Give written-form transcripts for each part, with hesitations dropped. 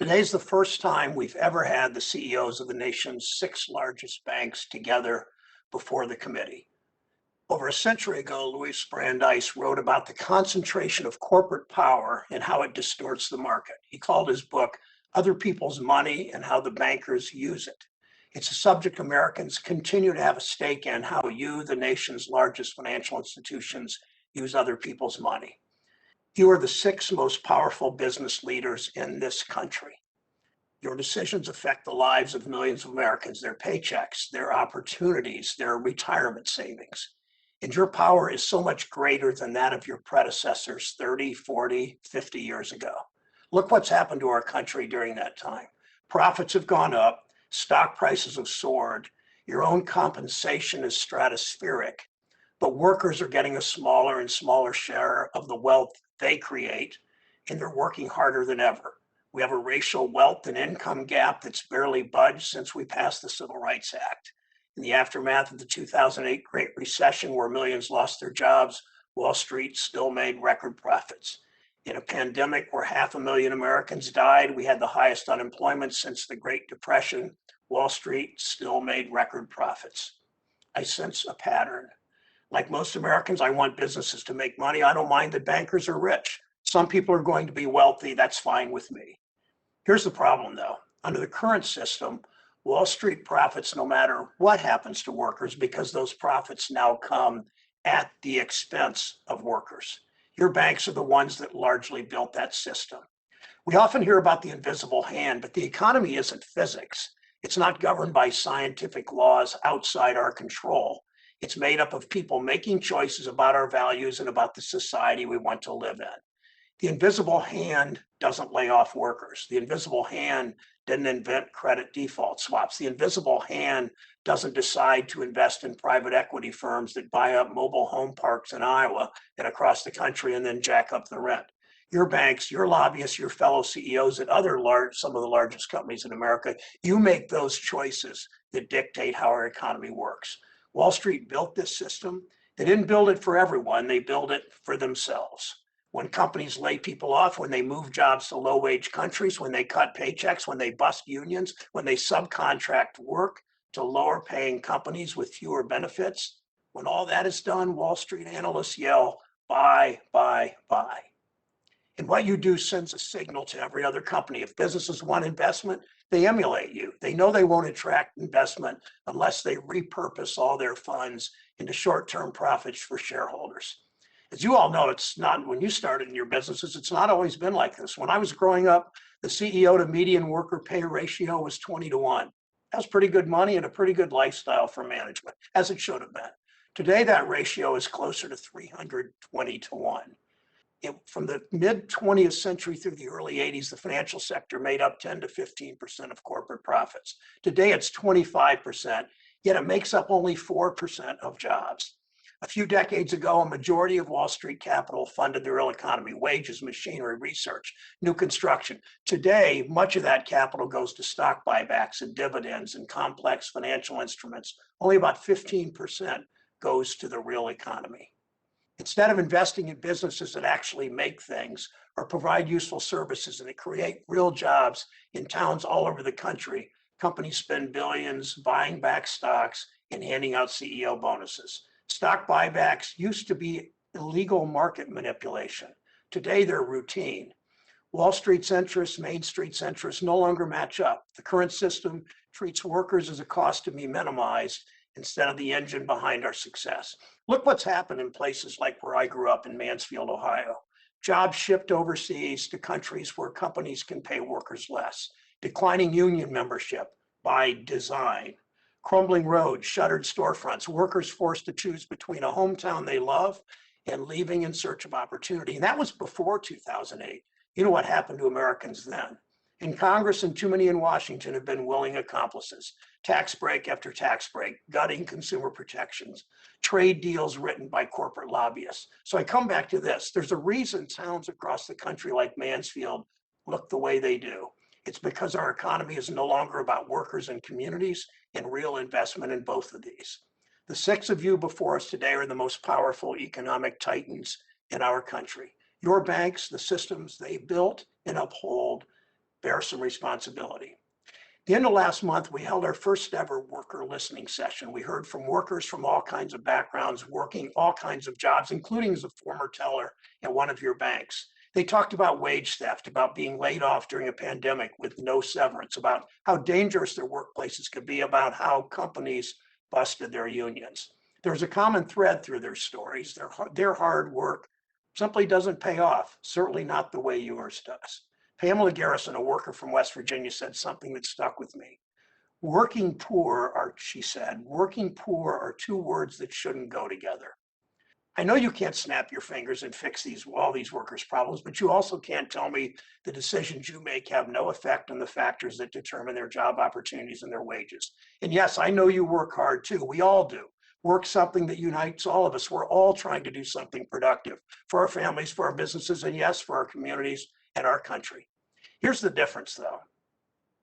Today's the first time we've ever had the CEOs of the nation's six largest banks together before the committee. Over a century ago, Louis Brandeis wrote about the concentration of corporate power and how it distorts the market. He called his book Other People's Money and How the Bankers Use It. It's a subject Americans continue to have a stake in, how you, the nation's largest financial institutions, use other people's money. You are the six most powerful business leaders in this country. Your decisions affect the lives of millions of Americans, their paychecks, their opportunities, their retirement savings. And your power is so much greater than that of your predecessors 30, 40, 50 years ago. Look what's happened to our country during that time. Profits have gone up, stock prices have soared, your own compensation is stratospheric, but workers are getting a smaller and smaller share of the wealth they create, and they're working harder than ever. We have a racial wealth and income gap that's barely budged since we passed the Civil Rights Act. In the aftermath of the 2008 Great Recession, where millions lost their jobs, Wall Street still made record profits. In a pandemic where 500,000 Americans died, we had the highest unemployment since the Great Depression. Wall Street still made record profits. I sense a pattern. Like most Americans, I want businesses to make money. I don't mind that bankers are rich. Some people are going to be wealthy. That's fine with me. Here's the problem, though. Under the current system, Wall Street profits no matter what happens to workers because those profits now come at the expense of workers. Your banks are the ones that largely built that system. We often hear about the invisible hand, but the economy isn't physics. It's not governed by scientific laws outside our control. It's made up of people making choices about our values and about the society we want to live in. The invisible hand doesn't lay off workers. The invisible hand didn't invent credit default swaps. The invisible hand doesn't decide to invest in private equity firms that buy up mobile home parks in Iowa and across the country and then jack up the rent. Your banks, your lobbyists, your fellow CEOs at some of the largest companies in America, you make those choices that dictate how our economy works. Wall Street built this system. They didn't build it for everyone. They built it for themselves. When companies lay people off, when they move jobs to low-wage countries, when they cut paychecks, when they bust unions, when they subcontract work to lower-paying companies with fewer benefits, when all that is done, Wall Street analysts yell, buy, buy, buy. And what you do sends a signal to every other company. If businesses want investment, they emulate you. They know they won't attract investment unless they repurpose all their funds into short-term profits for shareholders. As you all know, it's not, when you started in your businesses, it's not always been like this. When I was growing up, the CEO to median worker pay ratio was 20 to 1. That was pretty good money and a pretty good lifestyle for management, as it should have been. Today, that ratio is closer to 320 to 1. From the mid 20th century through the early 80s, the financial sector made up 10 to 15% of corporate profits. Today, it's 25%, yet it makes up only 4% of jobs. A few decades ago, a majority of Wall Street capital funded the real economy, wages, machinery, research, new construction. Today, much of that capital goes to stock buybacks and dividends and complex financial instruments. Only about 15% goes to the real economy. Instead of investing in businesses that actually make things or provide useful services and that create real jobs in towns all over the country, companies spend billions buying back stocks and handing out CEO bonuses. Stock buybacks used to be illegal market manipulation. Today, they're routine. Wall Street's interests, Main Street's interests no longer match up. The current system treats workers as a cost to be minimized instead of the engine behind our success. Look what's happened in places like where I grew up in Mansfield, Ohio. Jobs shipped overseas to countries where companies can pay workers less. Declining union membership by design. Crumbling roads, shuttered storefronts, workers forced to choose between a hometown they love and leaving in search of opportunity. And that was before 2008. You know what happened to Americans then? In Congress and too many in Washington have been willing accomplices. Tax break after tax break, gutting consumer protections, trade deals written by corporate lobbyists. So I come back to this. There's a reason towns across the country like Mansfield look the way they do. It's because our economy is no longer about workers and communities and real investment in both of these. The six of you before us today are the most powerful economic titans in our country. Your banks, the systems they built and uphold, bear some responsibility. The end of last month, we held our first ever worker listening session. We heard from workers from all kinds of backgrounds, working all kinds of jobs, including as a former teller at one of your banks. They talked about wage theft, about being laid off during a pandemic with no severance, about how dangerous their workplaces could be, about how companies busted their unions. There's a common thread through their stories. Their hard work simply doesn't pay off, certainly not the way yours does. Pamela Garrison, a worker from West Virginia, said something that stuck with me. She said, working poor are two words that shouldn't go together. I know you can't snap your fingers and fix all these workers' problems, but you also can't tell me the decisions you make have no effect on the factors that determine their job opportunities and their wages. And yes, I know you work hard too. We all do. Work something that unites all of us. We're all trying to do something productive for our families, for our businesses, and yes, for our communities and our country. Here's the difference though.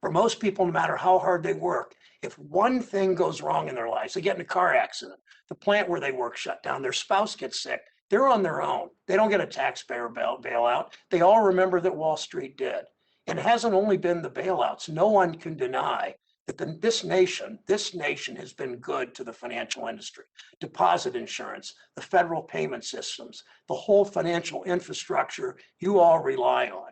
For most people, no matter how hard they work, if one thing goes wrong in their lives, they get in a car accident, the plant where they work shut down, their spouse gets sick, they're on their own. They don't get a taxpayer bailout. They all remember that Wall Street did. And it hasn't only been the bailouts. No one can deny that this nation has been good to the financial industry. Deposit insurance, the federal payment systems, the whole financial infrastructure you all rely on.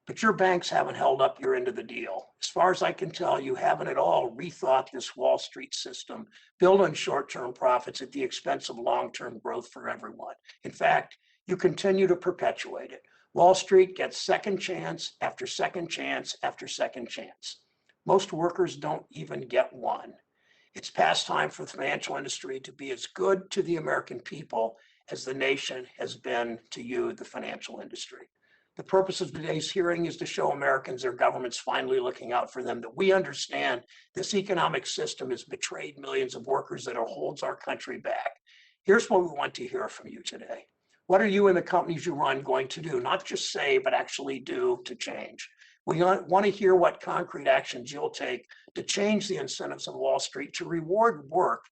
But your banks haven't held up your end of the deal. As far as I can tell, you haven't at all rethought this Wall Street system, built on short-term profits at the expense of long-term growth for everyone. In fact, you continue to perpetuate it. Wall Street gets second chance after second chance after second chance. Most workers don't even get one. It's past time for the financial industry to be as good to the American people as the nation has been to you, the financial industry. The purpose of today's hearing is to show Americans their government's finally looking out for them, that we understand this economic system has betrayed millions of workers that holds our country back. Here's what we want to hear from you today. What are you and the companies you run going to do? Not just say, but actually do to change. We want to hear what concrete actions you'll take to change the incentives on Wall Street to reward work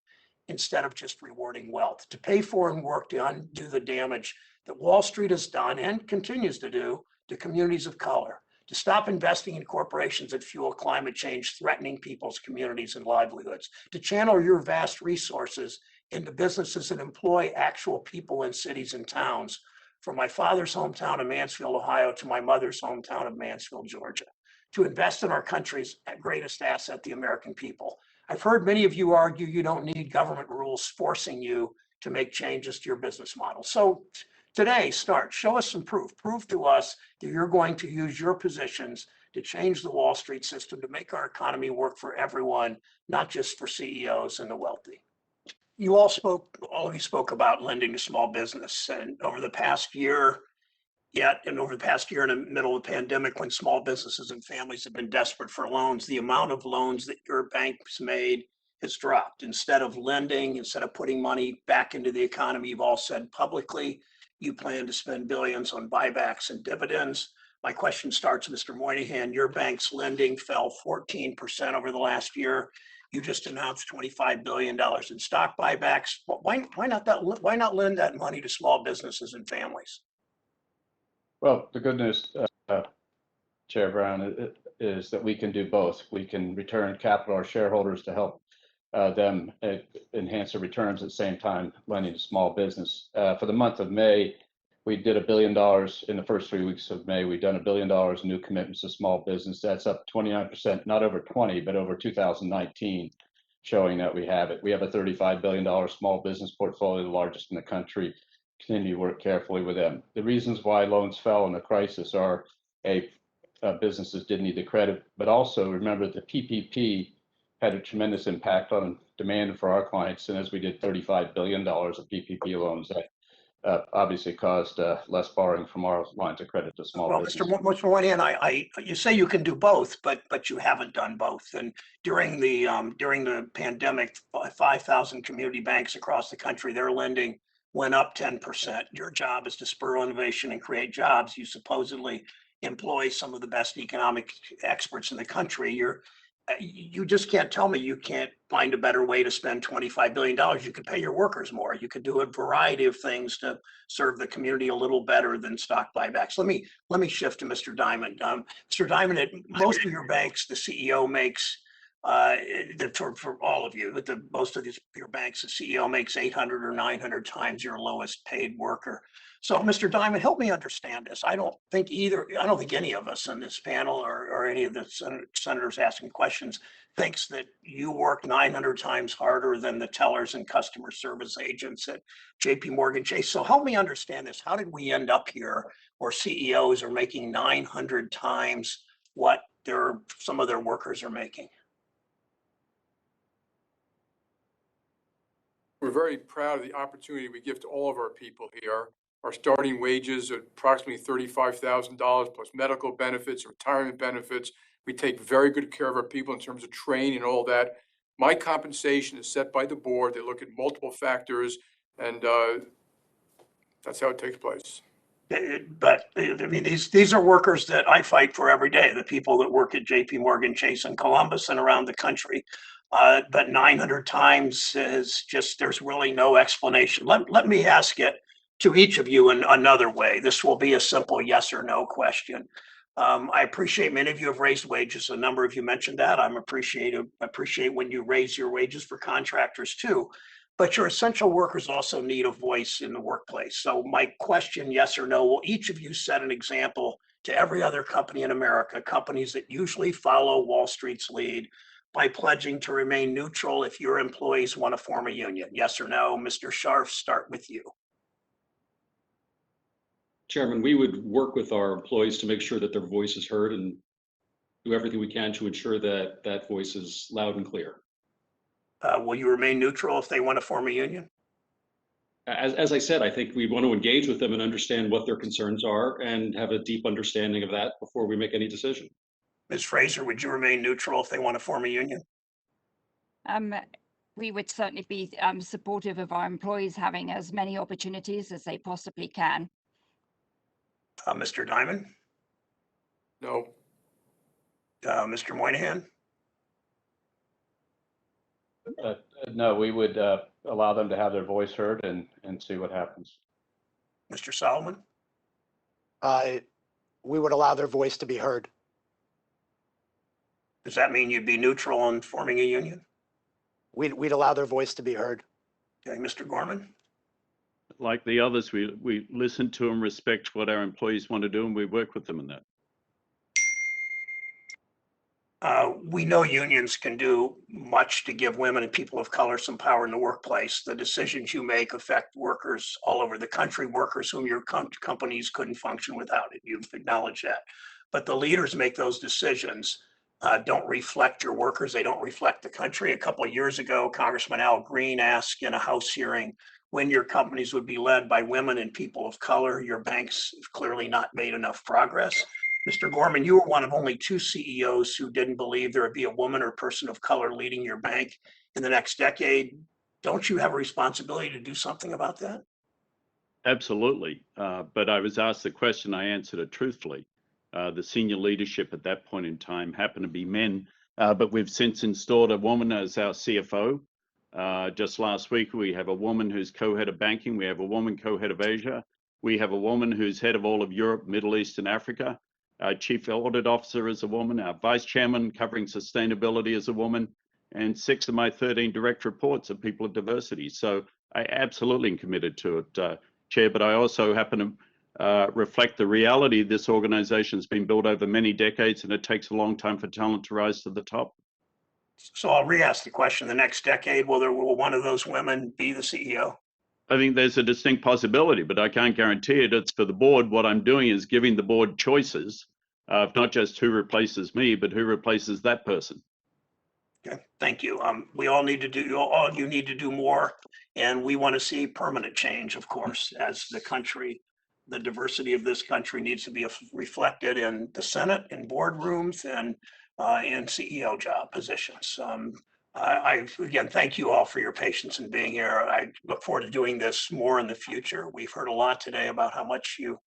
instead of just rewarding wealth, to pay for and work to undo the damage that Wall Street has done and continues to do to communities of color, to stop investing in corporations that fuel climate change, threatening people's communities and livelihoods, to channel your vast resources into businesses that employ actual people in cities and towns, from my father's hometown of Mansfield, Ohio, to my mother's hometown of Mansfield, Georgia, to invest in our country's greatest asset, the American people. I've heard many of you argue you don't need government rules forcing you to make changes to your business model. So today, show us some proof. Prove to us that you're going to use your positions to change the Wall Street system, to make our economy work for everyone, not just for CEOs and the wealthy. All of you spoke about lending to small business, and over the past year in the middle of the pandemic, when small businesses and families have been desperate for loans, the amount of loans that your bank's made has dropped. Instead of lending, instead of putting money back into the economy, you've all said publicly you plan to spend billions on buybacks and dividends. My question starts, Mr. Moynihan. Your bank's lending fell 14% over the last year. You just announced $25 billion in stock buybacks. Why not lend that money to small businesses and families? Well, the good news, Chair Brown, is that we can do both. We can return capital to our shareholders to help them enhance their returns at the same time lending to small business. For the month of May, we did $1 billion in the first 3 weeks of May. We've done $1 billion in new commitments to small business. That's up 29%, not over 20, but over 2019, showing that we have it. We have a $35 billion small business portfolio, the largest in the country. Continue to work carefully with them. The reasons why loans fell in the crisis are businesses did need the credit, but also remember the PPP had a tremendous impact on demand for our clients. And as we did $35 billion of PPP loans, that obviously caused less borrowing from our lines of credit to small business. Mr. Moynihan, you say you can do both, but you haven't done both. And during the pandemic, 5,000 community banks across the country, their lending went up 10%. Your job is to spur innovation and create jobs. You supposedly employ some of the best economic experts in the country. You just can't tell me you can't find a better way to spend $25 billion. You could pay your workers more. You could do a variety of things to serve the community a little better than stock buybacks. Let me shift to Mr. Diamond. Mr. Diamond, at most of your banks, the CEO makes for all of you, but most of your banks, the CEO makes 800 or 900 times your lowest paid worker. So, Mr. Diamond, help me understand this. I don't think any of us on this panel or any of the senators asking questions thinks that you work 900 times harder than the tellers and customer service agents at JP Morgan Chase. So help me understand this. How did we end up here where CEOs are making 900 times what some of their workers are making? We're very proud of the opportunity we give to all of our people here. Our starting wages are approximately $35,000 plus medical benefits, retirement benefits. We take very good care of our people in terms of training and all that. My compensation is set by the board. They look at multiple factors, and that's how it takes place. But I mean, these are workers that I fight for every day, the people that work at JP Morgan Chase in Columbus and around the country. But 900 times is just, there's really no explanation. Let me ask it to each of you in another way. This will be a simple yes or no question. I appreciate many of you have raised wages. A number of you mentioned that. I appreciate when you raise your wages for contractors too. But your essential workers also need a voice in the workplace. So my question, yes or no, will each of you set an example to every other company in America, companies that usually follow Wall Street's lead, by pledging to remain neutral if your employees want to form a union? Yes or no? Mr. Scharf, start with you. Chairman, we would work with our employees to make sure that their voice is heard and do everything we can to ensure that that voice is loud and clear. Will you remain neutral if they want to form a union? As I said, I think we want to engage with them and understand what their concerns are and have a deep understanding of that before we make any decision. Ms. Fraser, would you remain neutral if they want to form a union? We would certainly be supportive of our employees having as many opportunities as they possibly can. Mr. Diamond? No. Mr. Moynihan? No, we would allow them to have their voice heard and see what happens. Mr. Solomon? We would allow their voice to be heard. Does that mean you'd be neutral on forming a union? We'd allow their voice to be heard. Okay, Mr. Gorman? Like the others, we listen to and respect what our employees want to do, and we work with them in that. We know unions can do much to give women and people of color some power in the workplace. The decisions you make affect workers all over the country, workers whom your companies couldn't function without it. You've acknowledged that. But the leaders make those decisions don't reflect your workers. They don't reflect the country. A couple of years ago, Congressman Al Green asked in a House hearing when your companies would be led by women and people of color. Your banks have clearly not made enough progress. Mr. Gorman, you were one of only 2 CEOs who didn't believe there would be a woman or person of color leading your bank in the next decade. Don't you have a responsibility to do something about that? Absolutely. But I was asked the question, I answered it truthfully. The senior leadership at that point in time happened to be men, but we've since installed a woman as our CFO. Just last week, we have a woman who's co-head of banking. We have a woman co-head of Asia. We have a woman who's head of all of Europe, Middle East, and Africa. Our chief audit officer is a woman. Our vice chairman covering sustainability is a woman. And 6 of my 13 direct reports are people of diversity. So I absolutely am committed to it, Chair, but I also happen to reflect the reality this organization has been built over many decades, and it takes a long time for talent to rise to the top. So I'll re-ask the question. The next decade, will one of those women be the CEO? I think there's a distinct possibility, but I can't guarantee it. It's for the board. What I'm doing is giving the board choices of not just who replaces me, but who replaces that person. Okay, thank you. We all need to do, all you need to do more, and we want to see permanent change, of course, as the country, the diversity of this country needs to be reflected in the Senate, in boardrooms, and in CEO job positions. Again, thank you all for your patience in being here. I look forward to doing this more in the future. We've heard a lot today about how much you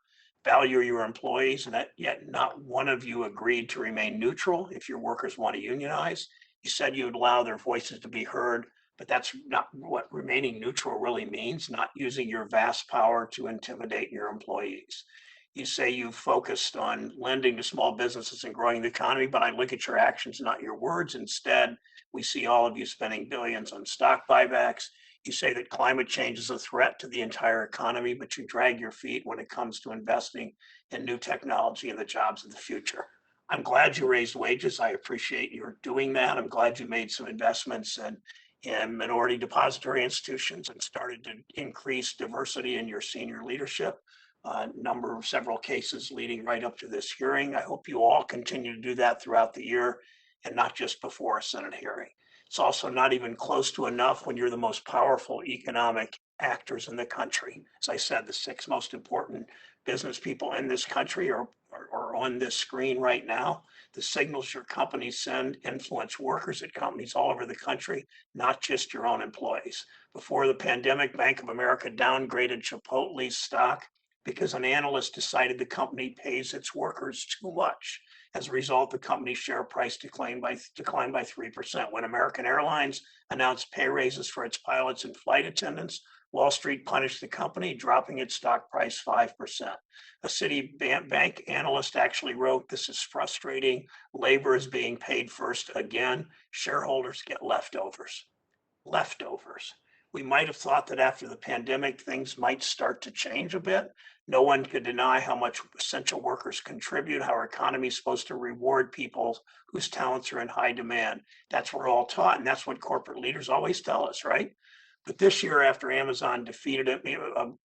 value your employees, and that yet not one of you agreed to remain neutral if your workers want to unionize. You said you would allow their voices to be heard, but that's not what remaining neutral really means, not using your vast power to intimidate your employees. You say you focused on lending to small businesses and growing the economy, but I look at your actions, not your words. Instead, we see all of you spending billions on stock buybacks. You say that climate change is a threat to the entire economy, but you drag your feet when it comes to investing in new technology and the jobs of the future. I'm glad you raised wages. I appreciate your doing that. I'm glad you made some investments in minority depository institutions and started to increase diversity in your senior leadership. Several cases leading right up to this hearing. I hope you all continue to do that throughout the year and not just before a Senate hearing. It's also not even close to enough when you're the most powerful economic actors in the country. As I said, the 6 most important business people in this country are on this screen right now. The signals your companies send influence workers at companies all over the country, not just your own employees. Before the pandemic, Bank of America downgraded Chipotle's stock because an analyst decided the company pays its workers too much. As a result, the company's share price declined by 3%. When American Airlines announced pay raises for its pilots and flight attendants, Wall Street punished the company, dropping its stock price 5%. A Citibank analyst actually wrote, "This is frustrating. Labor is being paid first again. Shareholders get leftovers." Leftovers. We might have thought that after the pandemic, things might start to change a bit. No one could deny how much essential workers contribute, how our economy is supposed to reward people whose talents are in high demand. That's what we're all taught, and that's what corporate leaders always tell us, right? But this year, after Amazon defeated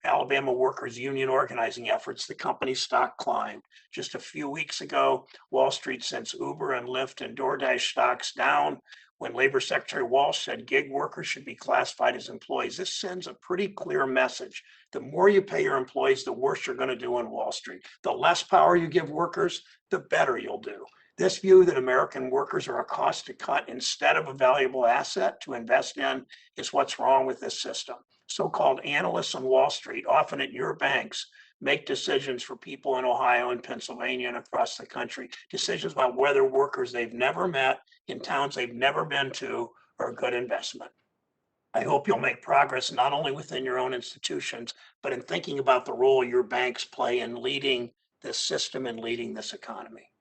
Alabama workers' union organizing efforts, the company's stock climbed. Just a few weeks ago, Wall Street sent Uber and Lyft and DoorDash stocks down when Labor Secretary Walsh said gig workers should be classified as employees. This sends a pretty clear message. The more you pay your employees, the worse you're going to do on Wall Street. The less power you give workers, the better you'll do. This view that American workers are a cost to cut instead of a valuable asset to invest in is what's wrong with this system. So-called analysts on Wall Street, often at your banks, make decisions for people in Ohio and Pennsylvania and across the country, decisions about whether workers they've never met in towns they've never been to are a good investment. I hope you'll make progress not only within your own institutions, but in thinking about the role your banks play in leading this system and leading this economy.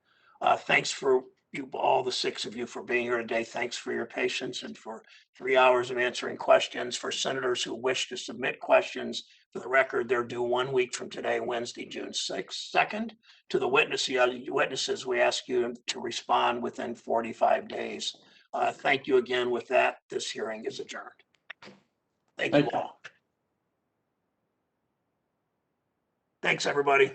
Thanks for you, all the 6 of you, for being here today. Thanks for your patience and for 3 hours of answering questions. For senators who wish to submit questions, for the record, they're due 1 week from today, Wednesday, June 2nd. To the witnesses, we ask you to respond within 45 days. Thank you again. With that, this hearing is adjourned. Thank you all. Thanks, everybody.